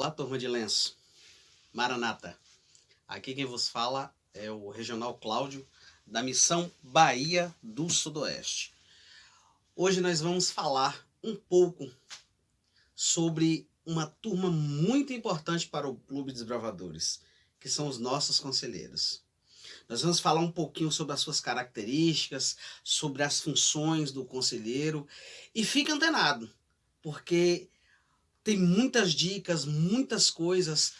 Olá, turma de Lenço. Maranata. Aqui quem vos fala é o Regional Cláudio, da Missão Bahia do Sudoeste. Hoje nós vamos falar um pouco sobre uma turma muito importante para o Clube Desbravadores, que são os nossos conselheiros. Nós vamos falar um pouquinho sobre as suas características, sobre as funções do conselheiro, e fique antenado, porque tem muitas dicas, muitas coisas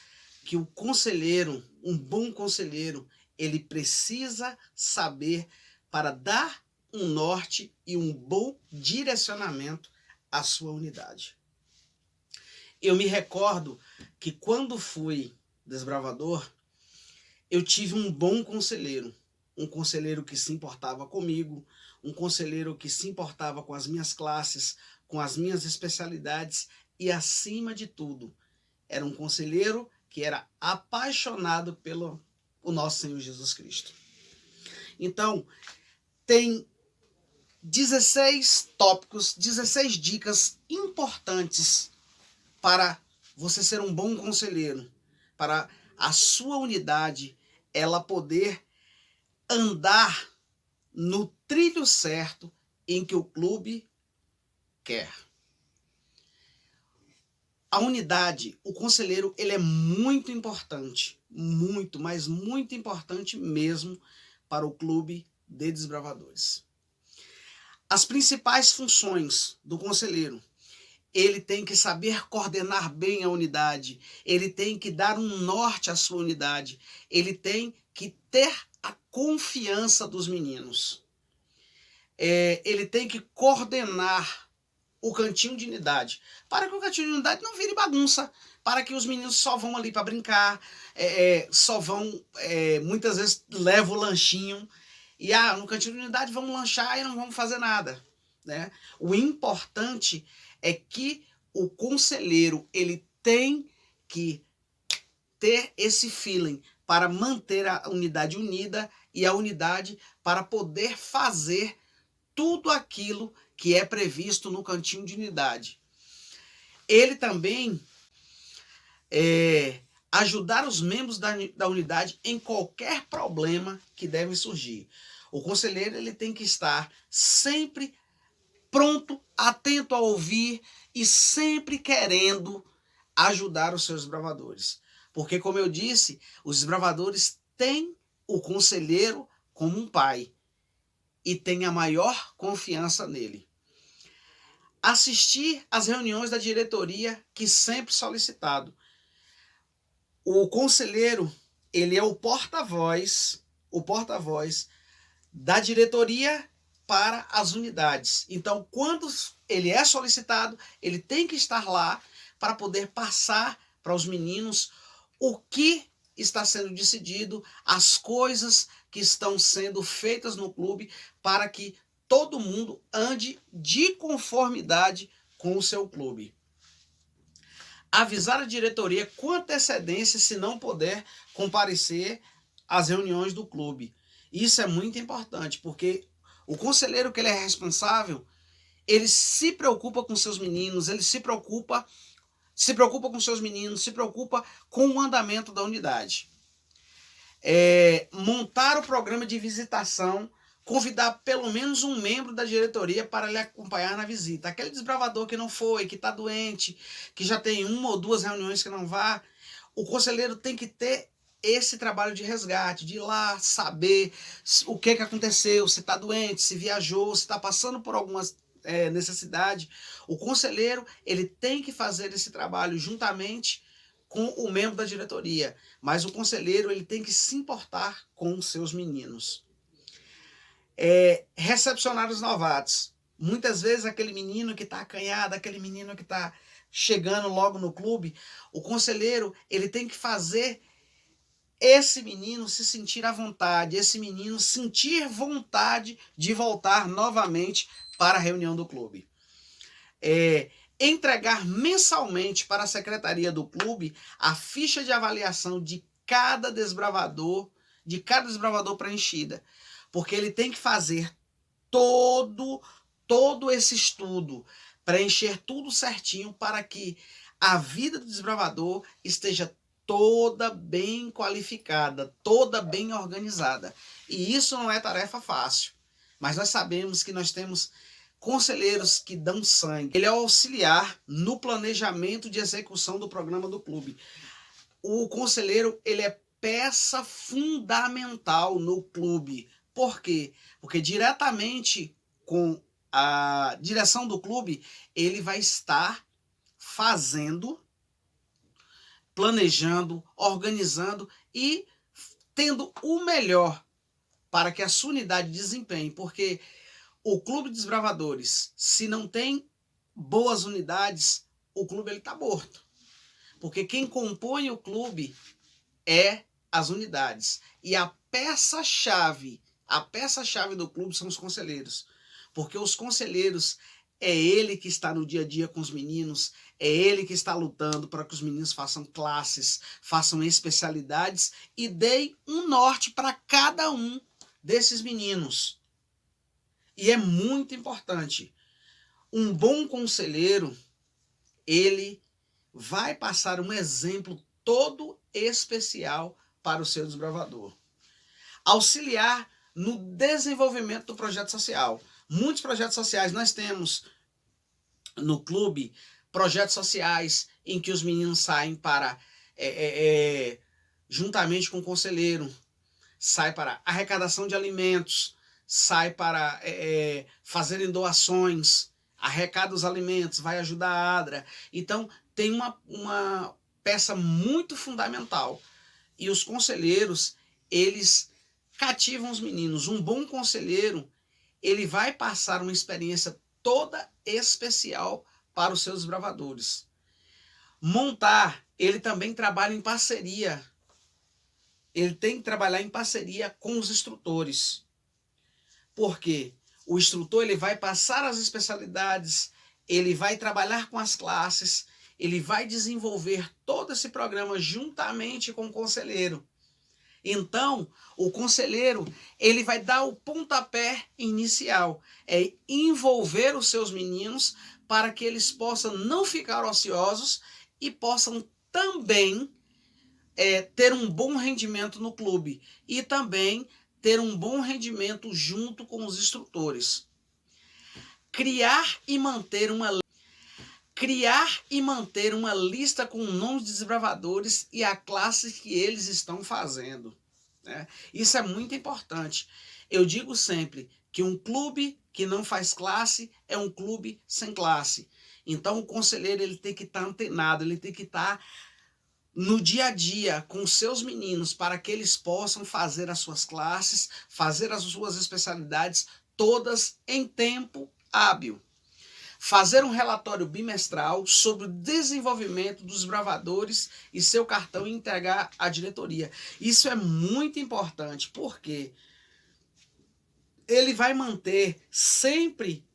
que o conselheiro, um bom conselheiro, ele precisa saber para dar um norte e um bom direcionamento à sua unidade. Eu me recordo que quando fui desbravador, eu tive um bom conselheiro, um conselheiro que se importava comigo, um conselheiro que se importava com as minhas classes, com as minhas especialidades e, acima de tudo, era um conselheiro que era apaixonado pelo o nosso Senhor Jesus Cristo. Então, tem 16 tópicos, 16 dicas importantes para você ser um bom conselheiro, para a sua unidade ela poder andar no trilho certo em que o clube quer. A unidade, o conselheiro, ele é muito importante, muito, mas muito importante mesmo para o clube de desbravadores. As principais funções do conselheiro: ele tem que saber coordenar bem a unidade, ele tem que dar um norte à sua unidade, ele tem que ter a confiança dos meninos. Ele tem que coordenar o cantinho de unidade, para que o cantinho de unidade não vire bagunça, para que os meninos só vão ali para brincar, só vão, muitas vezes levam o lanchinho, e no cantinho de unidade vamos lanchar e não vamos fazer nada, né? O importante é que o conselheiro ele tem que ter esse feeling para manter a unidade unida e a unidade para poder fazer tudo aquilo que é previsto no cantinho de unidade. Ele também ajudar os membros da unidade em qualquer problema que deve surgir. O conselheiro ele tem que estar sempre pronto, atento a ouvir e sempre querendo ajudar os seus desbravadores. Porque, como eu disse, os desbravadores têm o conselheiro como um pai e têm a maior confiança nele. Assistir às reuniões da diretoria, que sempre solicitado. O conselheiro, ele é o porta-voz da diretoria para as unidades. Então, quando ele é solicitado, ele tem que estar lá para poder passar para os meninos o que está sendo decidido, as coisas que estão sendo feitas no clube, para que todo mundo ande de conformidade com o seu clube. Avisar a diretoria com antecedência se não puder comparecer às reuniões do clube. Isso é muito importante, porque o conselheiro que ele é responsável, ele se preocupa com seus meninos, ele se preocupa com seus meninos, se preocupa com o andamento da unidade. Montar o programa de visitação, convidar pelo menos um membro da diretoria para lhe acompanhar na visita. Aquele desbravador que não foi, que está doente, que já tem 1 ou 2 reuniões que não vá, o conselheiro tem que ter esse trabalho de resgate, de ir lá saber o que aconteceu, se está doente, se viajou, se está passando por alguma necessidade. O conselheiro ele tem que fazer esse trabalho juntamente com o membro da diretoria, mas o conselheiro ele tem que se importar com os seus meninos. Recepcionar os novatos. Muitas vezes aquele menino que está acanhado, aquele menino que está chegando logo no clube, o conselheiro ele tem que fazer esse menino se sentir à vontade, esse menino sentir vontade de voltar novamente para a reunião do clube. Entregar mensalmente para a secretaria do clube a ficha de avaliação de cada desbravador preenchida, porque ele tem que fazer todo esse estudo, preencher tudo certinho para que a vida do desbravador esteja toda bem qualificada, toda bem organizada. E isso não é tarefa fácil, mas nós sabemos que nós temos conselheiros que dão sangue. Ele é o auxiliar no planejamento de execução do programa do clube. O conselheiro, ele é peça fundamental no clube. Por quê? Porque diretamente com a direção do clube, ele vai estar fazendo, planejando, organizando e tendo o melhor para que a sua unidade desempenhe, porque o clube de desbravadores, se não tem boas unidades, o clube está morto. Porque quem compõe o clube é as unidades. E a peça-chave do clube são os conselheiros. Porque os conselheiros, é ele que está no dia a dia com os meninos, é ele que está lutando para que os meninos façam classes, façam especialidades e deem um norte para cada um desses meninos. E é muito importante. Um bom conselheiro, ele vai passar um exemplo todo especial para o seu desbravador. Auxiliar no desenvolvimento do projeto social. Muitos projetos sociais nós temos no clube, projetos sociais em que os meninos saem para, juntamente com o conselheiro, sai para arrecadação de alimentos, sai para fazerem doações, arrecada os alimentos, vai ajudar a ADRA. Então, tem uma peça muito fundamental. E os conselheiros, eles cativam os meninos. Um bom conselheiro, ele vai passar uma experiência toda especial para os seus desbravadores. Montar, ele também trabalha em parceria. Ele tem que trabalhar em parceria com os instrutores. Porque o instrutor, ele vai passar as especialidades, ele vai trabalhar com as classes, ele vai desenvolver todo esse programa juntamente com o conselheiro. Então, o conselheiro, ele vai dar o pontapé inicial, é envolver os seus meninos para que eles possam não ficar ociosos e possam também ter um bom rendimento no clube e também ter um bom rendimento junto com os instrutores. Criar e manter uma lista com o nome de desbravadores e a classe que eles estão fazendo, né? Isso é muito importante. Eu digo sempre que um clube que não faz classe é um clube sem classe. Então o conselheiro, ele tem que estar antenado, ele tem que estar no dia a dia com seus meninos para que eles possam fazer as suas classes, fazer as suas especialidades todas em tempo hábil. Fazer um relatório bimestral sobre o desenvolvimento dos desbravadores e seu cartão e entregar à diretoria. Isso é muito importante, porque ele vai manter sempre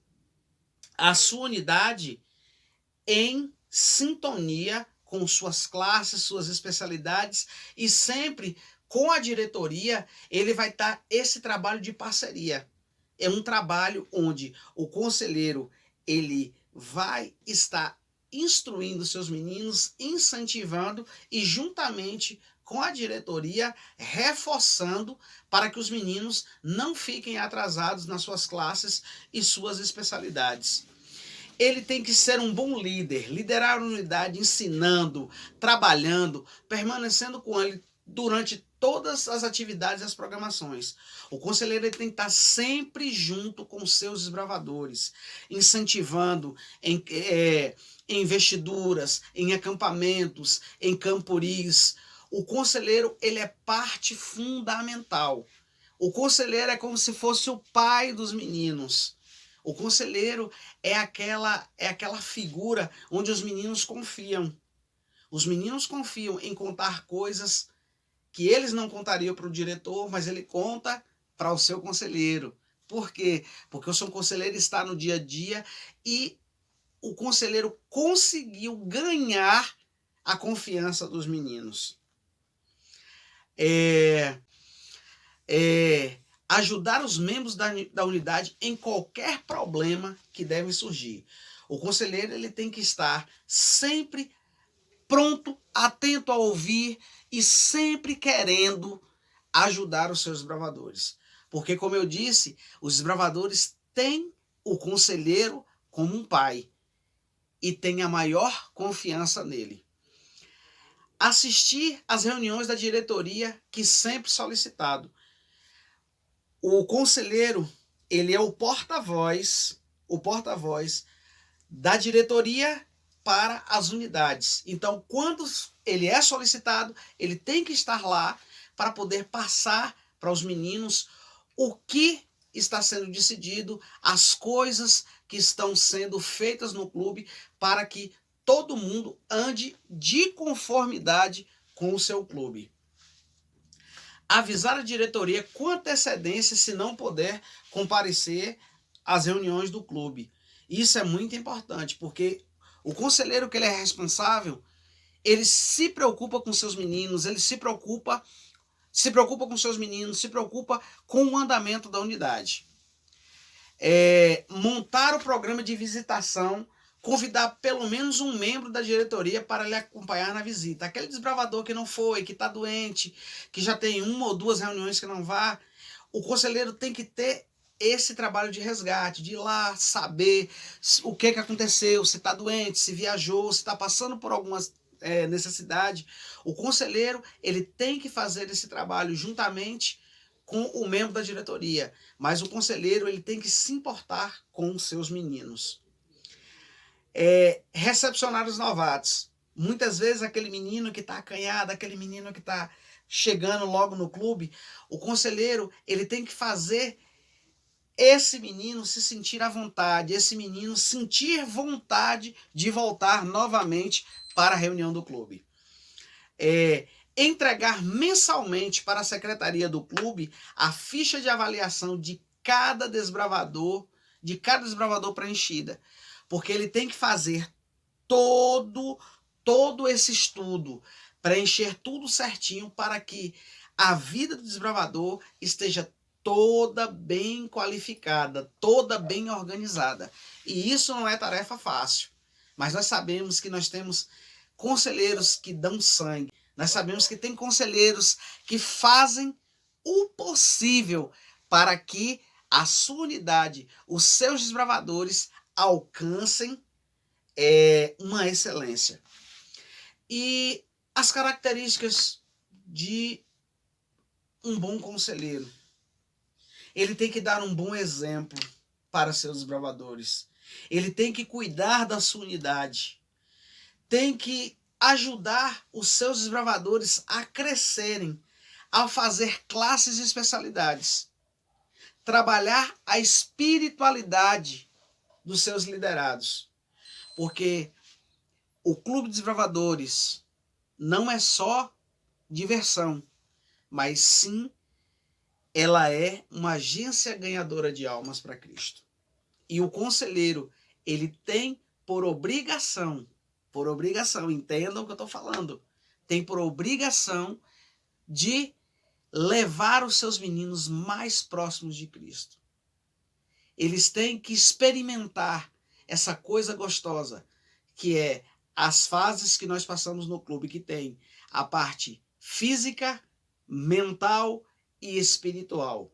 a sua unidade em sintonia com suas classes, suas especialidades, e sempre com a diretoria ele vai estar esse trabalho de parceria. É um trabalho onde o conselheiro, ele vai estar instruindo seus meninos, incentivando e juntamente com a diretoria reforçando para que os meninos não fiquem atrasados nas suas classes e suas especialidades. Ele tem que ser um bom líder, liderar a unidade, ensinando, trabalhando, permanecendo com ele durante todas as atividades e as programações. O conselheiro, ele tem que estar sempre junto com seus desbravadores, incentivando em investiduras, em acampamentos, em camporis. O conselheiro, ele é parte fundamental. O conselheiro é como se fosse o pai dos meninos. O conselheiro é aquela figura onde os meninos confiam. Os meninos confiam em contar coisas que eles não contariam para o diretor, mas ele conta para o seu conselheiro. Por quê? Porque o seu conselheiro está no dia a dia e o conselheiro conseguiu ganhar a confiança dos meninos. Ajudar os membros da unidade em qualquer problema que deve surgir. O conselheiro, ele tem que estar sempre pronto, atento a ouvir e sempre querendo ajudar os seus desbravadores. Porque, como eu disse, os desbravadores têm o conselheiro como um pai e têm a maior confiança nele. Assistir às reuniões da diretoria, que sempre solicitado. O conselheiro, ele é o porta-voz da diretoria para as unidades. Então, quando ele é solicitado, ele tem que estar lá para poder passar para os meninos o que está sendo decidido, as coisas que estão sendo feitas no clube, para que todo mundo ande de conformidade com o seu clube. Avisar a diretoria com antecedência se não puder comparecer às reuniões do clube. Isso é muito importante, porque o conselheiro que ele é responsável, ele se preocupa com seus meninos, ele se preocupa com seus meninos, se preocupa com o andamento da unidade. Montar o programa de visitação, convidar pelo menos um membro da diretoria para lhe acompanhar na visita. Aquele desbravador que não foi, que está doente, que já tem 1 ou 2 reuniões que não vá, o conselheiro tem que ter esse trabalho de resgate, de ir lá saber o que aconteceu, se está doente, se viajou, se está passando por alguma necessidade. O conselheiro, ele tem que fazer esse trabalho juntamente com o membro da diretoria, mas o conselheiro, ele tem que se importar com os seus meninos. Recepcionar os novatos. Muitas vezes aquele menino que está acanhado, aquele menino que está chegando logo no clube, o conselheiro, ele tem que fazer esse menino se sentir à vontade, esse menino sentir vontade de voltar novamente para a reunião do clube. Entregar mensalmente para a secretaria do clube a ficha de avaliação de cada desbravador preenchida, porque ele tem que fazer todo esse estudo, preencher tudo certinho para que a vida do desbravador esteja toda bem qualificada, toda bem organizada. E isso não é tarefa fácil, mas nós sabemos que nós temos conselheiros que dão sangue, nós sabemos que tem conselheiros que fazem o possível para que a sua unidade, os seus desbravadores alcancem uma excelência. E as características de um bom conselheiro. Ele tem que dar um bom exemplo para seus desbravadores. Ele tem que cuidar da sua unidade. Tem que ajudar os seus desbravadores a crescerem, a fazer classes e especialidades. Trabalhar a espiritualidade dos seus liderados. Porque o Clube de Desbravadores não é só diversão, mas sim ela é uma agência ganhadora de almas para Cristo. E o conselheiro, ele tem por obrigação, entendam o que eu estou falando, tem por obrigação de levar os seus meninos mais próximos de Cristo. Eles têm que experimentar essa coisa gostosa, que é as fases que nós passamos no clube, que tem a parte física, mental e espiritual,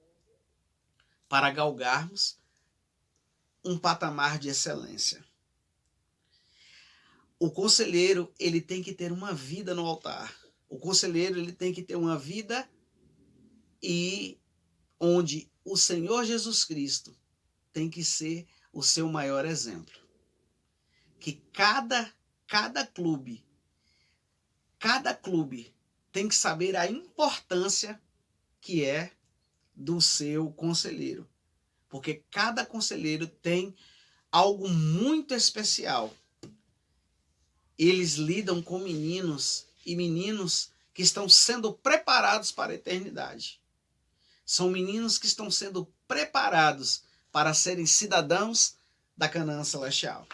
para galgarmos um patamar de excelência. O conselheiro, ele tem que ter uma vida no altar. O conselheiro, ele tem que ter uma vida e onde o Senhor Jesus Cristo tem que ser o seu maior exemplo. Que cada clube tem que saber a importância que é do seu conselheiro. Porque cada conselheiro tem algo muito especial. Eles lidam com meninos e meninos que estão sendo preparados para a eternidade. São meninos que estão sendo preparados para serem cidadãos da Canaã Celestial.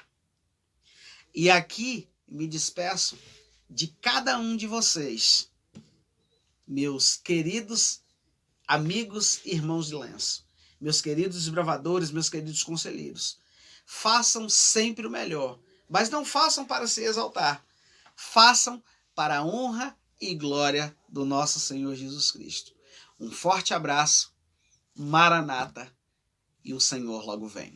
E aqui me despeço de cada um de vocês, meus queridos amigos e irmãos de lenço, meus queridos desbravadores, meus queridos conselheiros. Façam sempre o melhor, mas não façam para se exaltar. façam para a honra e glória do nosso Senhor Jesus Cristo. Um forte abraço, Maranata, e o Senhor logo vem.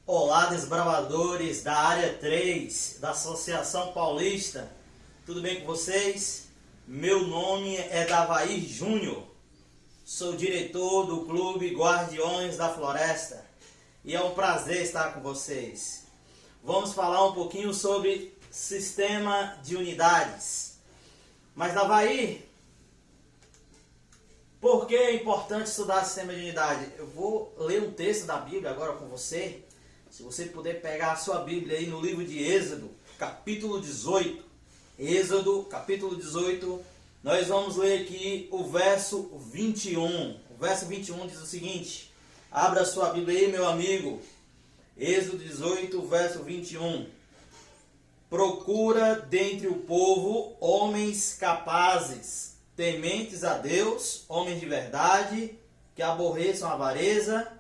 Olá, desbravadores da área 3 da Associação Paulista, tudo bem com vocês? Meu nome é Davair Júnior, sou diretor do Clube Guardiões da Floresta e é um prazer estar com vocês. Vamos falar um pouquinho sobre sistema de unidades. Mas Davair, por que é importante estudar sistema de unidade? Eu vou ler um texto da Bíblia agora com você. Se você puder pegar a sua Bíblia aí no livro de Êxodo, capítulo 18. Êxodo, capítulo 18, nós vamos ler aqui o verso 21. O verso 21 diz o seguinte: abra a sua Bíblia aí, meu amigo. Êxodo 18, verso 21. Procura dentre o povo homens capazes, tementes a Deus, homens de verdade, que aborreçam a avareza.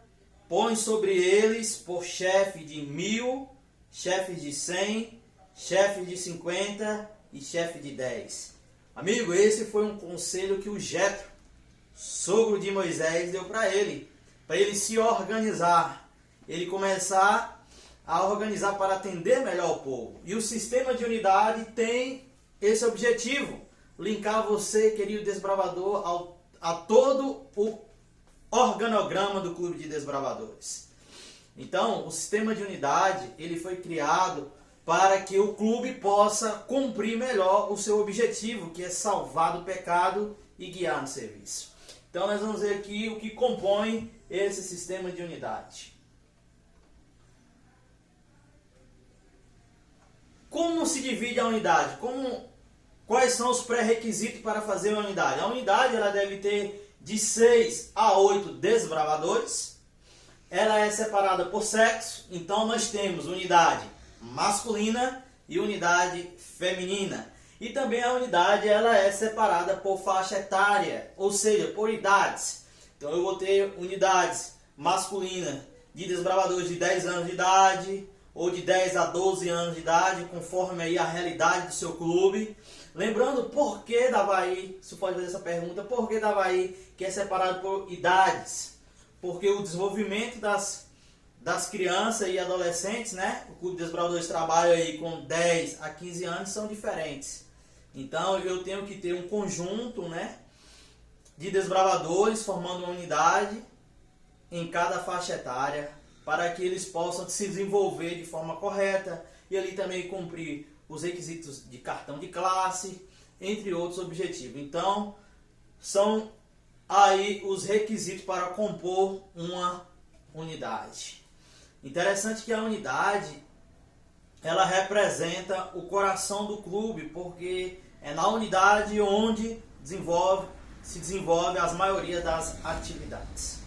Põe sobre eles por chefe de 1000, chefes de 100, chefes de 50 e chefe de 10. Amigo, esse foi um conselho que o Jetro, sogro de Moisés, deu para ele se organizar, ele começar a organizar para atender melhor o povo. E o sistema de unidade tem esse objetivo, linkar você, querido desbravador, a todo o organograma do Clube de Desbravadores. Então, o sistema de unidade, ele foi criado para que o clube possa cumprir melhor o seu objetivo, que é salvar do pecado e guiar no serviço. Então, nós vamos ver aqui o que compõe esse sistema de unidade. Como se divide a unidade? Quais são os pré-requisitos para fazer uma unidade? A unidade ela deve ter de 6 a 8 desbravadores. Ela é separada por sexo, então nós temos unidade masculina e unidade feminina. E também a unidade ela é separada por faixa etária, ou seja, por idades. Então eu vou ter unidades masculinas de desbravadores de 10 anos de idade, ou de 10 a 12 anos de idade, conforme aí a realidade do seu clube. Lembrando, por que Davair, você pode fazer essa pergunta, por que Davair que é separado por idades? Porque o desenvolvimento das crianças e adolescentes, né? O Clube de Desbravadores trabalha aí com 10 a 15 anos, são diferentes. Então eu tenho que ter um conjunto, né, de desbravadores formando uma unidade em cada faixa etária, para que eles possam se desenvolver de forma correta e ali também cumprir os requisitos de cartão de classe, entre outros objetivos. Então, são aí os requisitos para compor uma unidade. Interessante que a unidade, ela representa o coração do clube, porque é na unidade onde se desenvolve a maioria das atividades.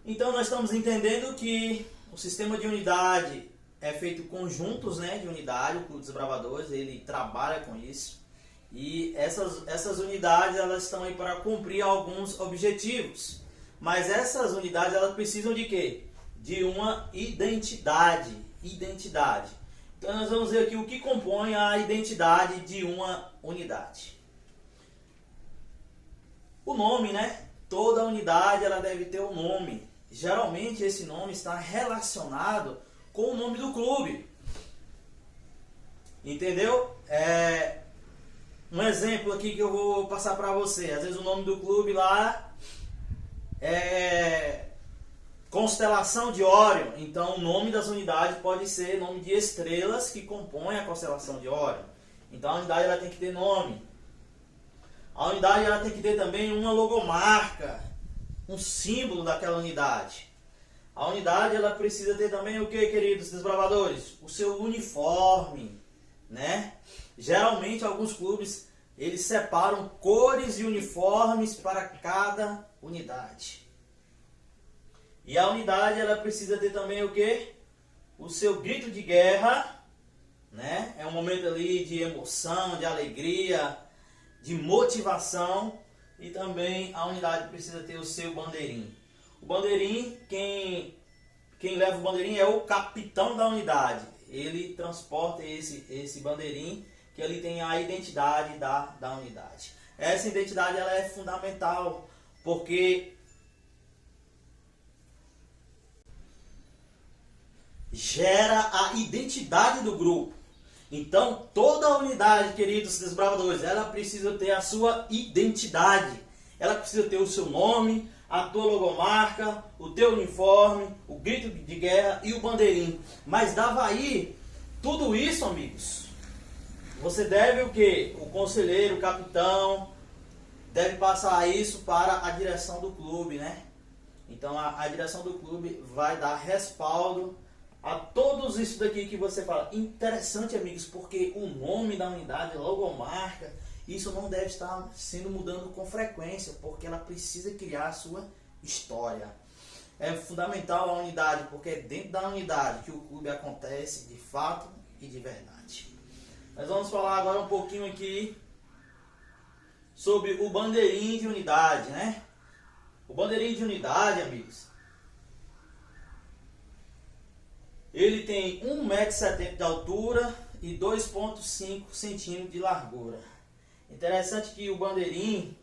Então, nós estamos entendendo que o sistema de unidade é feito conjuntos, né, de unidade, o Clube dos Desbravadores, ele trabalha com isso. E essas unidades, elas estão aí para cumprir alguns objetivos. Mas essas unidades, elas precisam de quê? De uma identidade. Então nós vamos ver aqui o que compõe a identidade de uma unidade. O nome, né? Toda unidade ela deve ter um nome. Geralmente esse nome está relacionado com o nome do clube. Entendeu? Um exemplo aqui que eu vou passar para você. Às vezes o nome do clube lá é Constelação de Órion. Então o nome das unidades pode ser nome de estrelas que compõem a constelação de Órion. Então a unidade ela tem que ter nome. A unidade ela tem que ter também uma logomarca, um símbolo daquela unidade. A unidade ela precisa ter também o que, queridos desbravadores? O seu uniforme, né? Geralmente alguns clubes eles separam cores e uniformes para cada unidade. E a unidade ela precisa ter também o que? O seu grito de guerra, né? É um momento ali de emoção, de alegria, de motivação. E também a unidade precisa ter o seu bandeirinho. O bandeirinho, quem leva o bandeirinho é o capitão da unidade. Ele transporta esse bandeirinho, que ali tem a identidade da unidade. Essa identidade ela é fundamental, porque gera a identidade do grupo. Então, toda a unidade, queridos desbravadores, ela precisa ter a sua identidade. Ela precisa ter o seu nome, a tua logomarca, o teu uniforme, o grito de guerra e o bandeirinho. Mas da Avaí, tudo isso, amigos, você deve o quê? O conselheiro, o capitão, deve passar isso para a direção do clube, né? Então, a direção do clube vai dar respaldo a todos isso daqui que você fala. Interessante, amigos, porque o nome da unidade, logomarca, isso não deve estar sendo mudando com frequência, porque ela precisa criar a sua história. É fundamental a unidade, porque é dentro da unidade que o clube acontece de fato e de verdade. Nós vamos falar agora um pouquinho aqui sobre o bandeirinho de unidade, né? O bandeirinho de unidade, amigos, ele tem 1,70 m de altura e 2,5 cm de largura. Interessante que o bandeirinho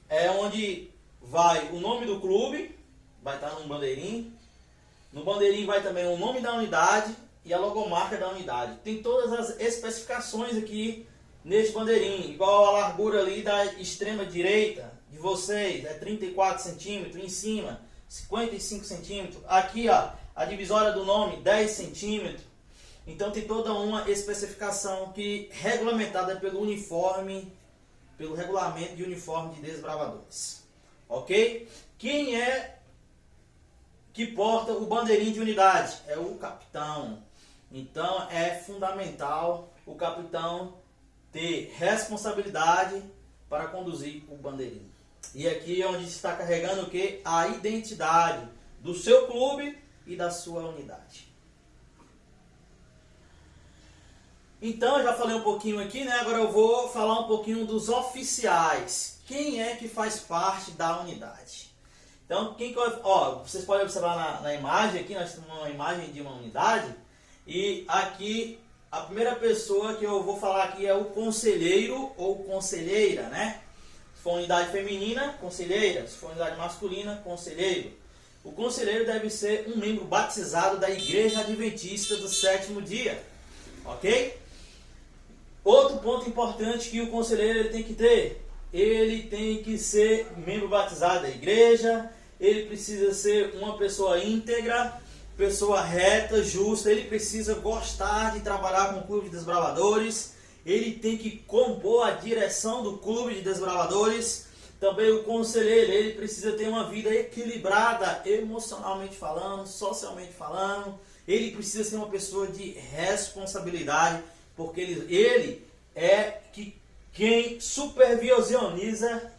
é onde vai o nome do clube, vai estar no bandeirinho. No bandeirinho vai também o nome da unidade e a logomarca da unidade. Tem todas as especificações aqui neste bandeirinho. Igual a largura ali da extrema direita de vocês, é 34 centímetros, em cima 55 centímetros. Aqui, ó, a divisória do nome 10 centímetros. Então tem toda uma especificação que regulamentada pelo uniforme, pelo regulamento de uniforme de desbravadores. Ok? Quem é que porta o bandeirinho de unidade? É o capitão. Então é fundamental o capitão ter responsabilidade para conduzir o bandeirinho. E aqui é onde está carregando o que? A identidade do seu clube e da sua unidade. Então, eu já falei um pouquinho aqui, né? Agora eu vou falar um pouquinho dos oficiais. Quem é que faz parte da unidade? Então, vocês podem observar na imagem aqui, nós temos uma imagem de uma unidade. E aqui, a primeira pessoa que eu vou falar aqui é o conselheiro ou conselheira, né? Se for unidade feminina, conselheira. Se for unidade masculina, conselheiro. O conselheiro deve ser um membro batizado da Igreja Adventista do Sétimo Dia. Ok? Outro ponto importante que o conselheiro ele tem que ter. Ele tem que ser membro batizado da igreja. Ele precisa ser uma pessoa íntegra, pessoa reta, justa. Ele precisa gostar de trabalhar com o clube de desbravadores. Ele tem que compor a direção do clube de desbravadores. Também o conselheiro, ele precisa ter uma vida equilibrada, emocionalmente falando, socialmente falando. Ele precisa ser uma pessoa de responsabilidade, porque ele é quem supervisioniza,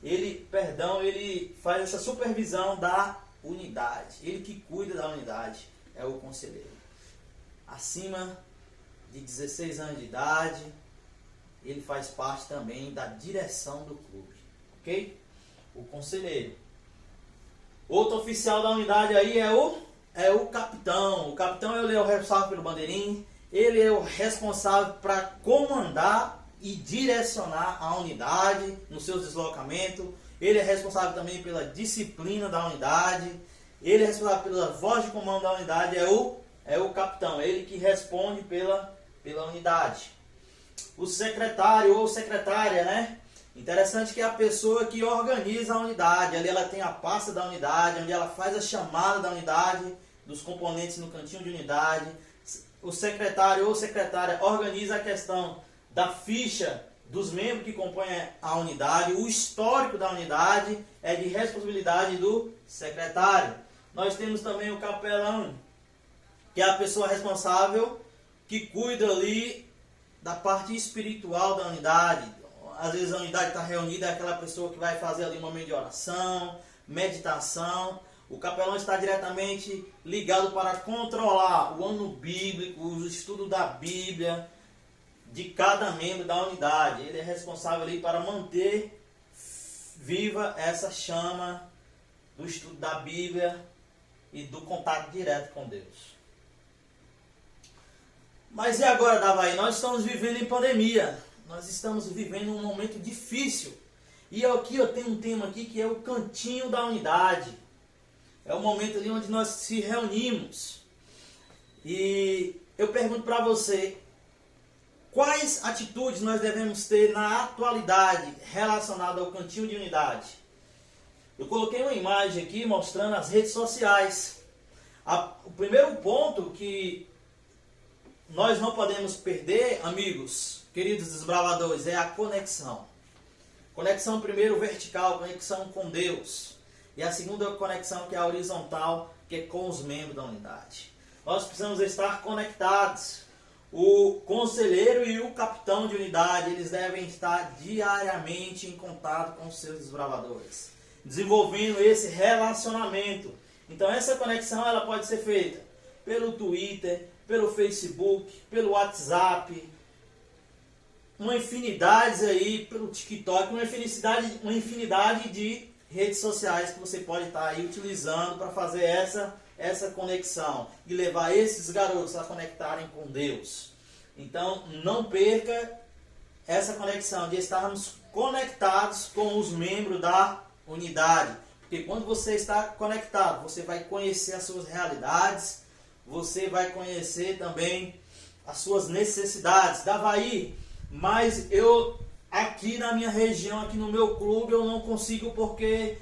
ele faz essa supervisão da unidade. Ele que cuida da unidade é o conselheiro. Acima de 16 anos de idade, ele faz parte também da direção do clube. Ok? O conselheiro. Outro oficial da unidade aí é o capitão. O capitão ele é o responsável pelo bandeirinho. Ele é o responsável para comandar e direcionar a unidade nos seus deslocamentos. Ele é responsável também pela disciplina da unidade. Ele é responsável pela voz de comando da unidade. É o capitão. Ele que responde pela unidade. O secretário ou secretária, né? Interessante que é a pessoa que organiza a unidade. Ali ela tem a pasta da unidade, onde ela faz a chamada da unidade, dos componentes no cantinho de unidade. O secretário ou secretária organiza a questão da ficha dos membros que compõem a unidade. O histórico da unidade é de responsabilidade do secretário. Nós temos também o capelão, que é a pessoa responsável que cuida ali da parte espiritual da unidade. Às vezes a unidade está reunida, é aquela pessoa que vai fazer ali um momento de oração, meditação. O capelão está diretamente ligado para controlar o ano bíblico, o estudo da Bíblia de cada membro da unidade. Ele é responsável ali para manter viva essa chama do estudo da Bíblia e do contato direto com Deus. Mas e agora, Davaí? Nós estamos vivendo em pandemia. Nós estamos vivendo um momento difícil. E aqui eu tenho um tema aqui que é o cantinho da unidade. É o momento ali onde nós se reunimos. E eu pergunto para você, quais atitudes nós devemos ter na atualidade relacionada ao cantinho de unidade? Eu coloquei uma imagem aqui mostrando as redes sociais. O primeiro ponto que nós não podemos perder, amigos, queridos desbravadores, é a conexão. Conexão primeiro vertical, conexão com Deus. E a segunda conexão, que é a horizontal, que é com os membros da unidade. Nós precisamos estar conectados. O conselheiro e o capitão de unidade, eles devem estar diariamente em contato com os seus desbravadores, desenvolvendo esse relacionamento. Então essa conexão ela pode ser feita pelo Twitter, pelo Facebook, pelo WhatsApp, uma infinidade aí, pelo TikTok, uma infinidade de redes sociais que você pode estar aí utilizando para fazer essa conexão e levar esses garotos a conectarem com Deus. Então não perca essa conexão de estarmos conectados com os membros da unidade, porque quando você está conectado, você vai conhecer as suas realidades, você vai conhecer também as suas necessidades. Davaí, mas eu aqui na minha região, aqui no meu clube, eu não consigo porque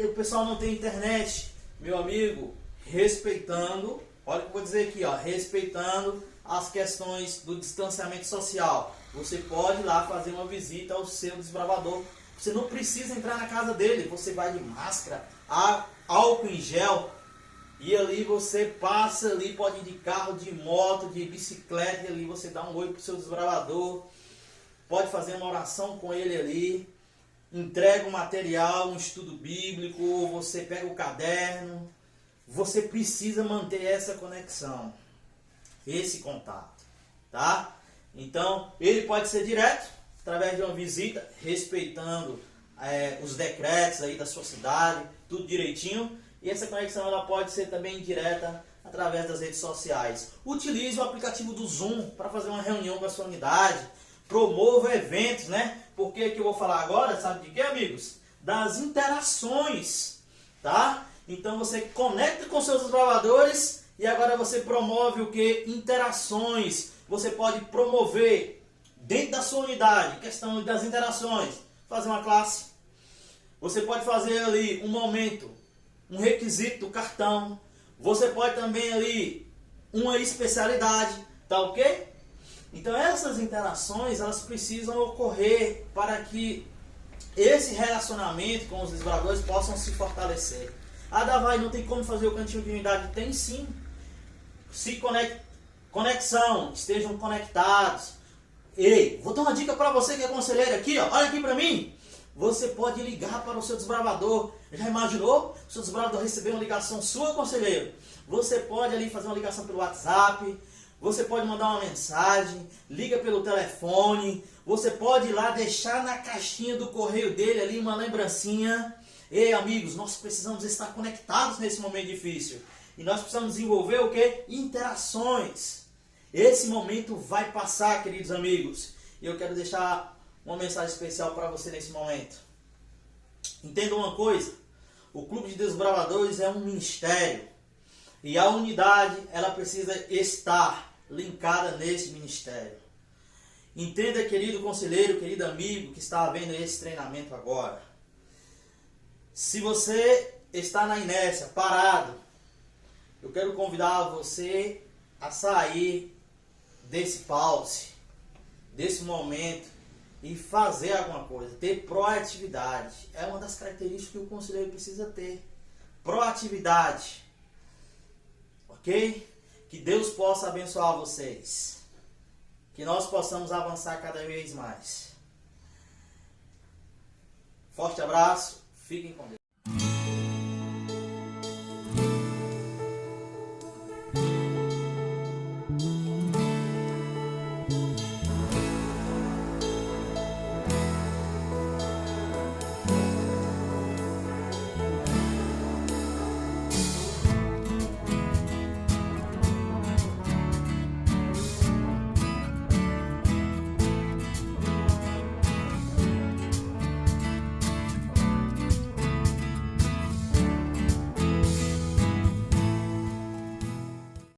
o pessoal não tem internet. Meu amigo, respeitando, olha o que eu vou dizer aqui, ó, respeitando as questões do distanciamento social. Você pode ir lá fazer uma visita ao seu desbravador. Você não precisa entrar na casa dele, você vai de máscara, álcool em gel, e ali você passa ali, pode ir de carro, de moto, de bicicleta, e ali você dá um oi pro seu desbravador, pode fazer uma oração com ele ali, entrega o material, um estudo bíblico, você pega o caderno. Você precisa manter essa conexão, esse contato, tá? Então, ele pode ser direto, através de uma visita, respeitando os decretos aí da sua cidade, tudo direitinho. E essa conexão ela pode ser também direta através das redes sociais. Utilize o aplicativo do Zoom para fazer uma reunião com a sua unidade. Promova eventos, né? Porque que eu vou falar agora, sabe de quê, amigos? Das interações, tá? Então você conecta com seus desbravadores e agora você promove o que? Interações. Você pode promover dentro da sua unidade, questão das interações, fazer uma classe. Você pode fazer ali um momento, um requisito do cartão. Você pode também ali uma especialidade, tá ok? Então essas interações elas precisam ocorrer para que esse relacionamento com os desbravadores possam se fortalecer. Ah, Davaí, não tem como fazer o cantinho de unidade? Tem sim. Se conexão, estejam conectados. Ei, vou dar uma dica para você que é conselheiro aqui, ó. Olha aqui para mim. Você pode ligar para o seu desbravador. Já imaginou? O seu desbravador receber uma ligação sua, conselheiro? Você pode ali fazer uma ligação pelo WhatsApp. Você pode mandar uma mensagem. Liga pelo telefone. Você pode ir lá deixar na caixinha do correio dele ali uma lembrancinha. Ei, amigos, nós precisamos estar conectados nesse momento difícil. E nós precisamos desenvolver o quê? Interações. Esse momento vai passar, queridos amigos. E eu quero deixar uma mensagem especial para você nesse momento. Entenda uma coisa. O Clube de Desbravadores é um ministério. E a unidade, ela precisa estar linkada nesse ministério. Entenda, querido conselheiro, querido amigo, que está vendo esse treinamento agora. Se você está na inércia, parado, eu quero convidar você a sair desse pause, desse momento e fazer alguma coisa, ter proatividade. É uma das características que o conselheiro precisa ter. Proatividade. Ok? Que Deus possa abençoar vocês. Que nós possamos avançar cada vez mais. Forte abraço. Fiquem com Deus.